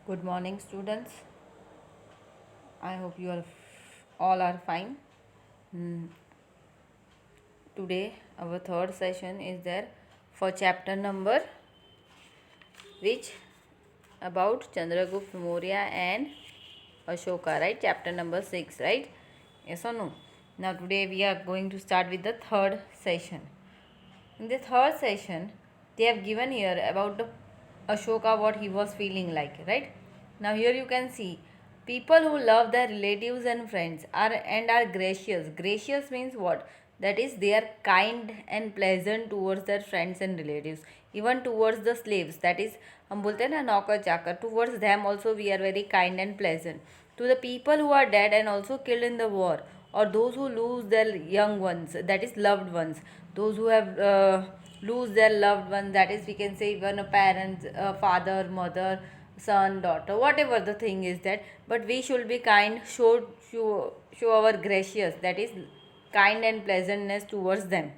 Good morning, students. I hope you all are fine. Mm, Today, our third session is there for chapter number which about Chandragupta Maurya and Ashoka, right? Chapter number 6, right? Yes or no? Now, today we are going to start with the third session. In the third session, they have given here about the Ashoka what he was feeling like, right? Now here you can see people who love their relatives and friends are gracious. Gracious means what? That is they are kind and pleasant towards their friends and relatives, even towards the slaves. That is हम बोलते हैं ना नौकर चाकर. Towards them also we are very kind and pleasant. To the people who are dead and also killed in the war, or those who lose their young ones, that is loved ones, those who have lose their loved ones, that is we can say even a parent, father, mother, son, daughter, whatever the thing is that, but we should be kind, show our gracious, that is kind and pleasantness towards them.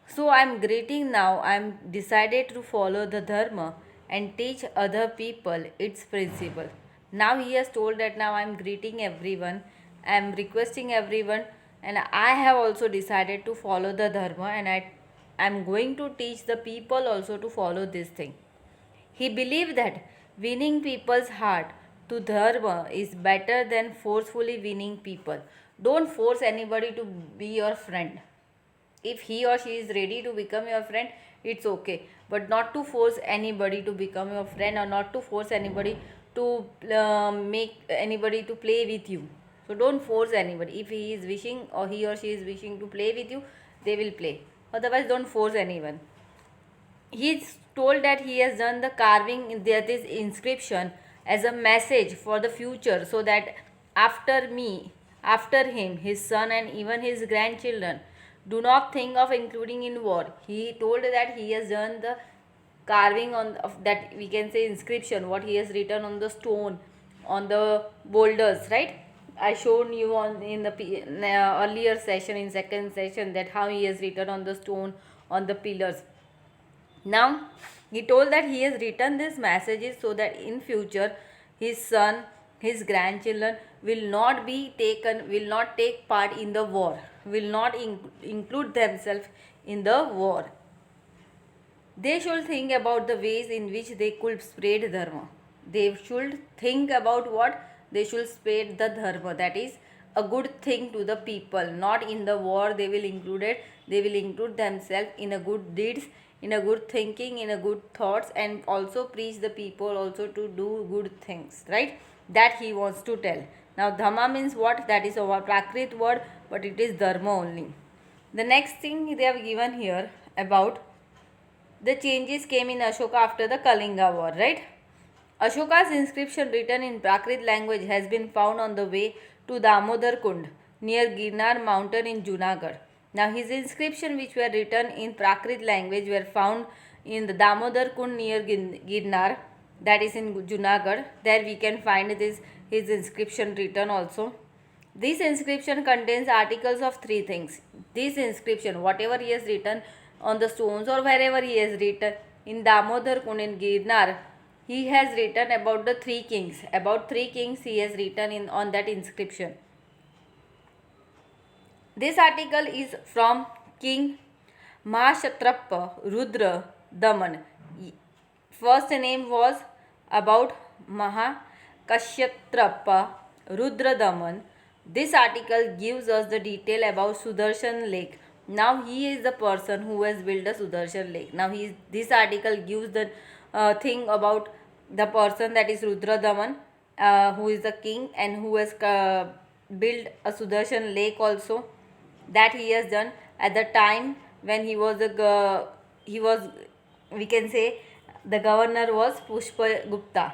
So I am greeting now. I am decided to follow the dharma and teach other people its principle. Now he has told that now I am greeting everyone, I am requesting everyone, and I have also decided to follow the dharma, and I am going to teach the people also to follow this thing. He believed that winning people's heart to dharma is better than forcefully winning people. Don't force anybody to be your friend. If he or she is ready to become your friend, it's okay, but not to force anybody to become your friend, or not to force anybody to make anybody to play with you. So don't force anybody. If he is wishing or he or she is wishing to play with you, they will play. Otherwise, don't force anyone. He's told that he has done the carving, that is inscription, as a message for the future, so that after him, his son and even his grandchildren do not think of including in war. He told that he has done the carving on of that, we can say inscription, what he has written on the stone, on the boulders, right? I shown you on in the earlier session, in second session, that how he has written on the stone, on the pillars. Now he told that he has written these messages so that in future his son, his grandchildren will not take part in the war, will not include themselves in the war. They should think about the ways in which they could spread dharma. They should think about what? They should spread the dharma. That is a good thing to the people. Not in the war they will include it. They will include themselves in a good deeds, in a good thinking, in a good thoughts, and also preach the people also to do good things. Right? That he wants to tell. Now dhamma means what? That is a Prakrit word, but it is dharma only. The next thing they have given here about the changes came in Ashoka after the Kalinga war, right? Ashoka's inscription written in Prakrit language has been found on the way to Damodar Kund near Girnar mountain in Junagadh. Now his inscription which were written in Prakrit language were found in the Damodar Kund near Girnar, that is in Junagadh. There we can find his inscription written also. This inscription contains articles of three things. This inscription, whatever he has written on the stones or wherever he has written in Damodar Kund in Girnar, he has written about the three kings. About three kings he has written in on that inscription. This article is from King Mahashatrappa Rudra Daman. First name was about Mahakashyatrappa Rudra Daman. This article gives us the detail about Sudarshan Lake. Now he is the person who has built the Sudarshan Lake. Now this article gives the thing about the person, that is Rudra Daman, who is the king and who has built a Sudarshan Lake also. That he has done at the time when he was we can say the governor was Pushpagupta,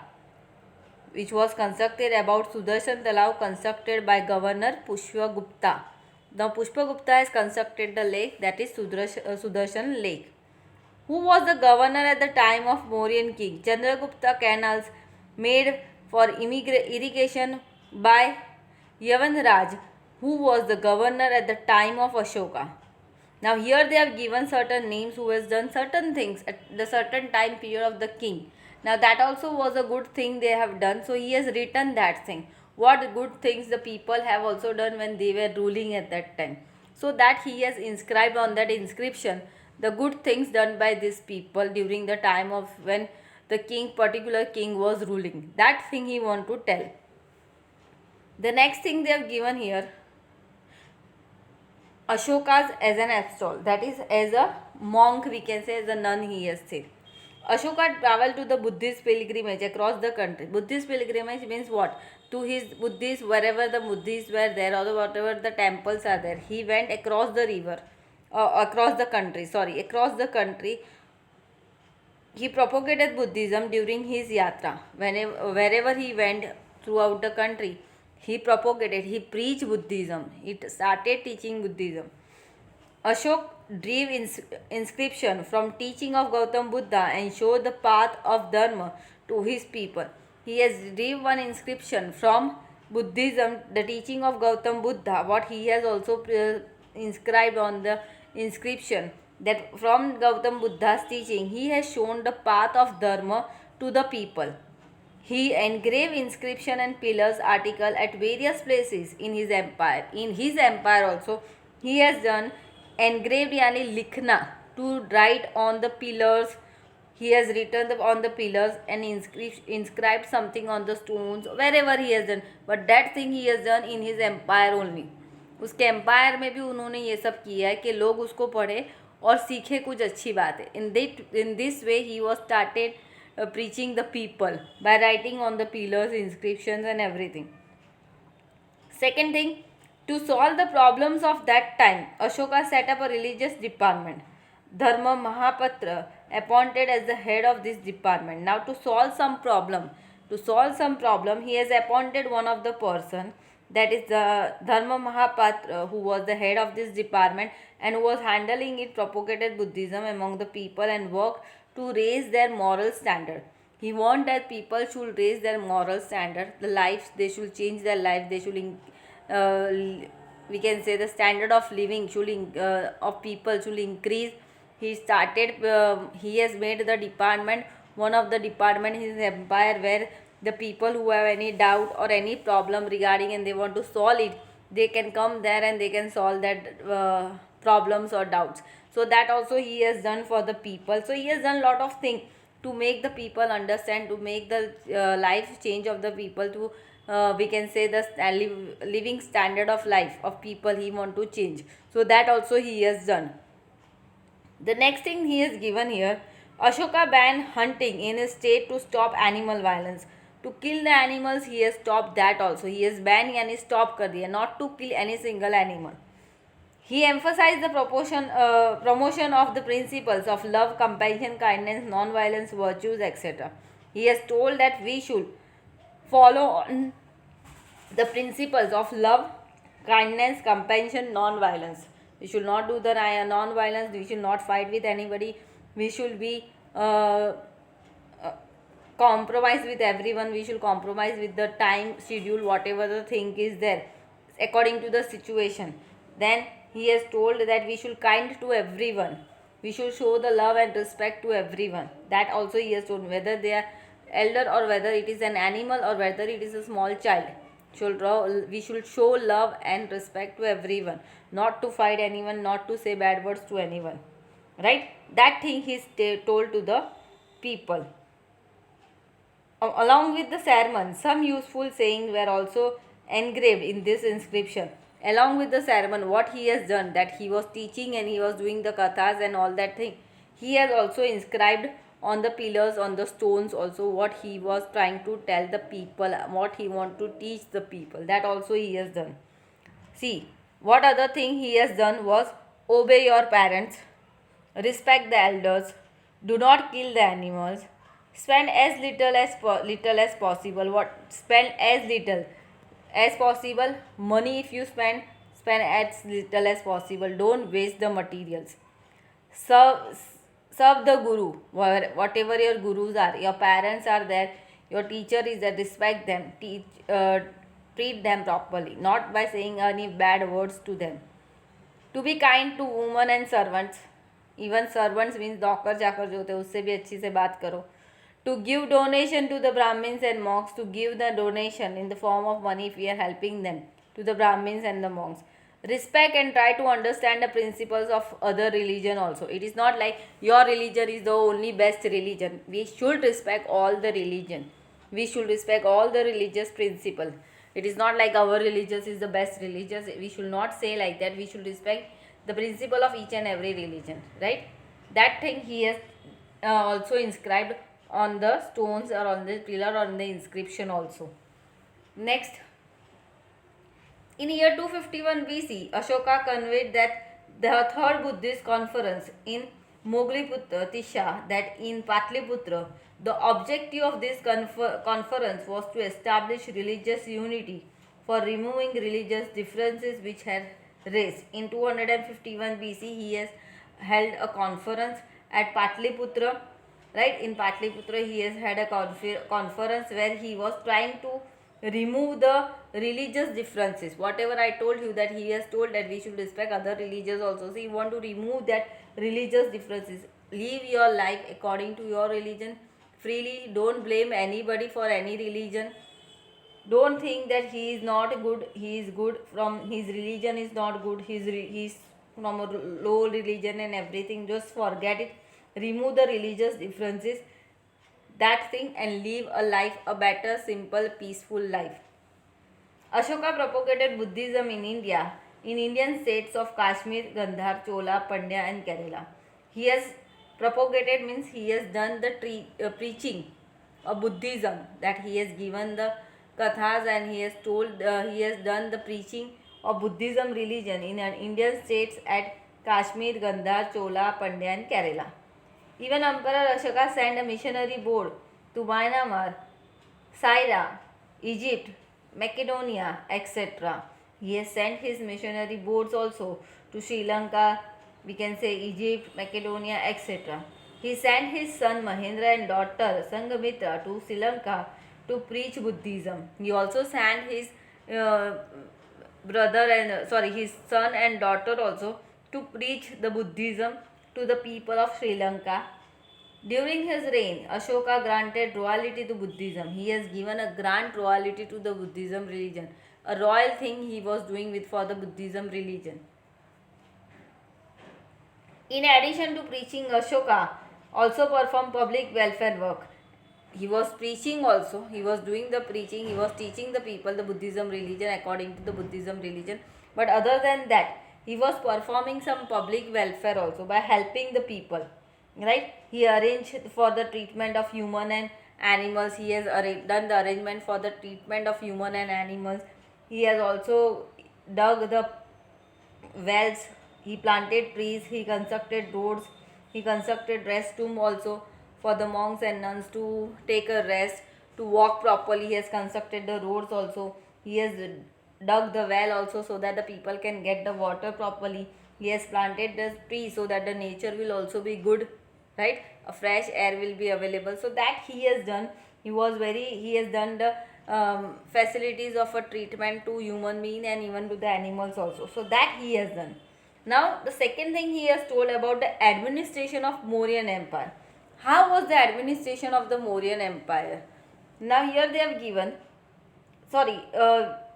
which was constructed about Sudarshan Talav, constructed by Governor Pushpagupta. Now Pushpagupta has constructed the lake, that is Sudarshan Lake. Who was the governor at the time of Mauryan king? Chandragupta canals made for irrigation by Yavanraj, who was the governor at the time of Ashoka. Now here they have given certain names who has done certain things at the certain time period of the king. Now that also was a good thing they have done, so he has written that thing. What good things the people have also done when they were ruling at that time. So that he has inscribed on that inscription the good things done by these people during the time of when the particular king was ruling. That thing he want to tell. The next thing they have given here, Ashoka's as an absol, that is as a monk, we can say, as a nun he has said. Ashoka traveled to the Buddhist pilgrimage across the country. Buddhist pilgrimage means what? To his Buddhists, wherever the Buddhists were there or whatever the temples are there, he went across the river, across the country, across the country. He propagated Buddhism during his yatra. Wherever he went throughout the country, he propagated, he preached Buddhism. He started teaching Buddhism. Ashok drew inscription from teaching of Gautam Buddha and showed the path of Dharma to his people. He has drew one inscription from Buddhism, the teaching of Gautam Buddha. What he has also inscribed on the inscription, that from Gautam Buddha's teaching, he has shown the path of Dharma to the people. He engraved inscription and pillars article at various places in his empire. In his empire also, he has done engraved yani likhna, to write on the pillars. He has written on the pillars and inscribed something on the stones, wherever he has done. But that thing he has done in his empire only. उसके empire में भी उन्होंने ये सब किया है कि लोग उसको पढ़े और सीखे कुछ अच्छी बात है. In this way he was started preaching the people by writing on the pillars, inscriptions and everything. Second thing, to solve the problems of that time, Ashoka set up a religious department. Dharma Mahapatra appointed as the head of this department. Now to solve some problem, he has appointed one of the person, that is the Dharma Mahapatra, who was the head of this department and who was handling it, propagated Buddhism among the people and worked to raise their moral standard. He wanted that people should raise their moral standard, the lives, they should change their life, they should we can say the standard of living should of people should increase. He started he has made the department, one of the department in his empire, where the people who have any doubt or any problem regarding and they want to solve it, they can come there and they can solve that problems or doubts. So that also he has done for the people. So he has done lot of things to make the people understand, to make the life change of the people, to we can say the living standard of life of people he want to change. So that also he has done. The next thing he has given here, Ashoka banned hunting in his state to stop animal violence. To kill the animals, he has stopped that also. He has banned and stopped kar diya, not to kill any single animal. He emphasized the promotion of the principles of love, compassion, kindness, non-violence, virtues, etc. He has told that we should follow on the principles of love, kindness, compassion, non-violence. We should not do the non-violence. We should not fight with anybody. We should be compromise with everyone. We should compromise with the time schedule, whatever the thing is there, according to the situation. Then he has told that we should kind to everyone. We should show the love and respect to everyone. That also he has told, whether they are elder or whether it is an animal or whether it is a small child. We should show love and respect to everyone, not to fight anyone, not to say bad words to anyone. Right? That thing he is told to the people. Along with the sermon, some useful sayings were also engraved in this inscription. Along with the sermon, what he has done, that he was teaching and he was doing the kathas and all that thing, he has also inscribed on the pillars, on the stones also, what he was trying to tell the people, what he want to teach the people. That also he has done. See, what other thing he has done was, obey your parents, respect the elders, do not kill the animals, spend as little as possible. What? Spend as little as possible. Money, if you spend as little as possible. Don't waste the materials. Serve the guru, whatever your gurus are, your parents are there, your teacher is there, respect them, treat them properly, not by saying any bad words to them. To be kind to women and servants, even servants means नौकर चाकर जो होते हैं उससे भी अच्छी से बात करो. to give donation to the Brahmins and monks, to give the donation in the form of money if we are helping them, to the Brahmins and the monks. Respect and try to understand the principles of other religion also. It is not like your religion is the only best religion. We should respect all the religion. We should respect all the religious principles. It is not like our religion is the best religion. We should not say like that. We should respect the principle of each and every religion, right? That thing he has also inscribed on the stones or on the pillar or on the inscription also. Next, in year 251 BC, Ashoka conveyed that the third Buddhist conference in Mogliputra, Tisha, that in Patliputra, the objective of this conference was to establish religious unity for removing religious differences which had raised. In 251 BC, he has held a conference at Patliputra, right? In Patliputra, he has had a conference where he was trying to remove the religious differences. Whatever I told you, that he has told that we should respect other religions also. So he want to remove that religious differences. Live your life according to your religion freely. Don't blame anybody for any religion. Don't think that he is not good, he is good from his religion is not good, he's from a low religion and everything. Just forget it. Remove the religious differences, that thing, and live a life, a better, simple, peaceful life. Ashoka propagated Buddhism in India, in Indian states of Kashmir, Gandhar, Chola, Pandya and Kerala. He has propagated means he has done the preaching of Buddhism, that he has given the kathas and he has told, he has done the preaching of Buddhism religion in Indian states at Kashmir, Gandhar, Chola, Pandya and Kerala. Even Emperor Ashoka sent a missionary board to Myanmar, Syria, Egypt, Macedonia, etc. He has sent his missionary boards also to Sri Lanka, we can say Egypt, Macedonia, etc. He sent his son Mahendra and daughter Sanghamitra to Sri Lanka to preach Buddhism. He also sent his his son and daughter also to preach the Buddhism to the people of Sri Lanka. During his reign, Ashoka granted royalty to Buddhism. He has given a grant royalty to the Buddhism religion. A royal thing he was doing with for the Buddhism religion. In addition to preaching, Ashoka also performed public welfare work. He was preaching also, he was doing the preaching, he was teaching the people the Buddhism religion according to the Buddhism religion. But other than that, he was performing some public welfare also by helping the people, right? He arranged for the treatment of human and animals. He has done the arrangement for the treatment of human and animals. He has also dug the wells, he planted trees, he constructed roads, he constructed restroom also for the monks and nuns to take a rest, to walk properly. He has constructed the roads also. He has dug the well also so that the people can get the water properly. He has planted the trees so that the nature will also be good, right? A fresh air will be available. So that he has done. He has done the facilities of a treatment to human being and even to the animals also. So that he has done. Now the second thing he has told about the administration of Mauryan Empire. How was the administration of the Mauryan Empire? Now here they have given,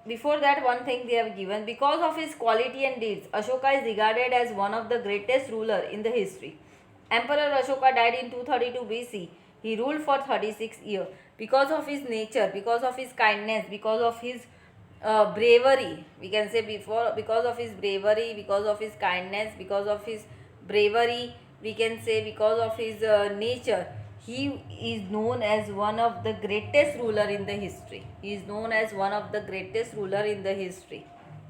before that one thing they have given, because of his quality and deeds, Ashoka is regarded as one of the greatest ruler in the history. Emperor Ashoka died in 232 BC. He ruled for 36 years. Because of his nature, because of his kindness, because of his bravery, we can say because of his bravery, because of his kindness, because of his bravery, we can say because of his nature, he is known as one of the greatest ruler in the history. He is known as one of the greatest ruler in the history,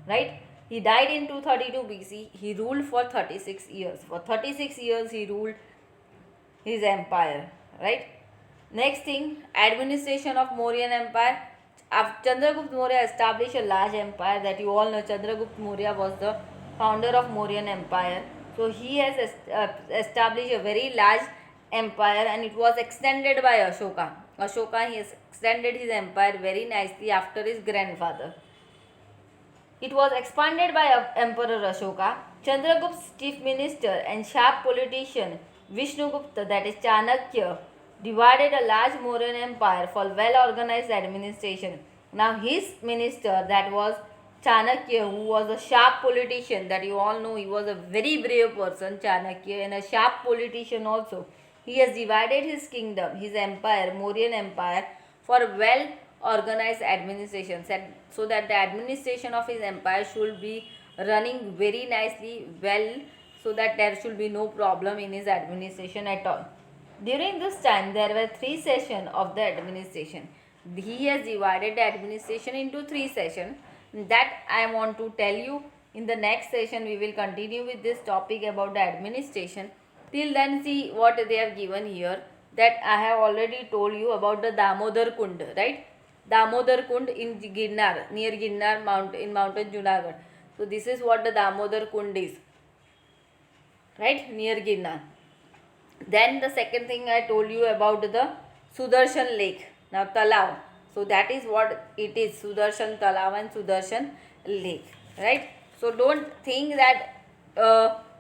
right? He died in 232 BC. He ruled for 36 years. For 36 years he ruled his empire, right? Next thing, administration of Mauryan Empire. Chandragupta Maurya established a large empire, that you all know. Chandragupta Maurya was the founder of Mauryan Empire. So he has established a very large empire and it was extended by Ashoka. Ashoka, he has extended his empire very nicely after his grandfather. It was expanded by Emperor Ashoka. Chandragupta's chief minister and sharp politician Vishnugupta, that is Chanakya, divided a large Mauryan empire for well-organized administration. Now his minister, that was Chanakya, who was a sharp politician, that you all know, he was a very brave person, Chanakya, and a sharp politician also. He has divided his kingdom, his empire, Mauryan empire, for well-organized administration, so that the administration of his empire should be running very nicely, well, so that there should be no problem in his administration at all. During this time, there were 3 sessions of the administration. He has divided the administration into 3 sessions. That I want to tell you. In the next session, we will continue with this topic about the administration. Till then, see what they have given here. That I have already told you about the Damodar Kund, right? Damodar Kund in Girnar, near Girnar Mount, in mountain Junagadh. So this is what the Damodar Kund is, right? Near Girnar. Then the second thing I told you about the Sudarshan Lake. Now Talav. So that is what it is, Sudarshan Talav and Sudarshan Lake, right? So don't think that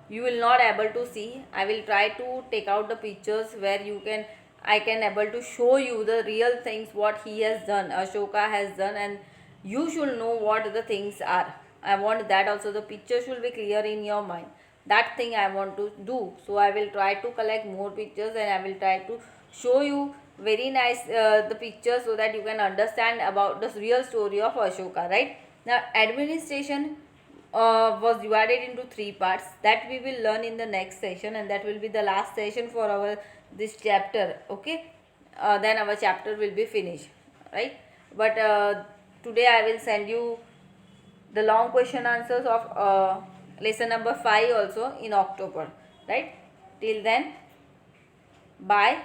you will not able to see. I will try to take out the pictures where I can able to show you the real things what he has done, Ashoka has done, and you should know what the things are. I want that also, the picture should be clear in your mind. That thing I want to do. So I will try to collect more pictures and I will try to show you very nice the pictures, so that you can understand about the real story of Ashoka, right? Now administration was divided into 3 parts, that we will learn in the next session, and that will be the last session for our this chapter. Okay, then our chapter will be finished, right? But today I will send you the long question answers of lesson number 5 also in October, right? Till then, bye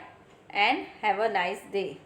and have a nice day.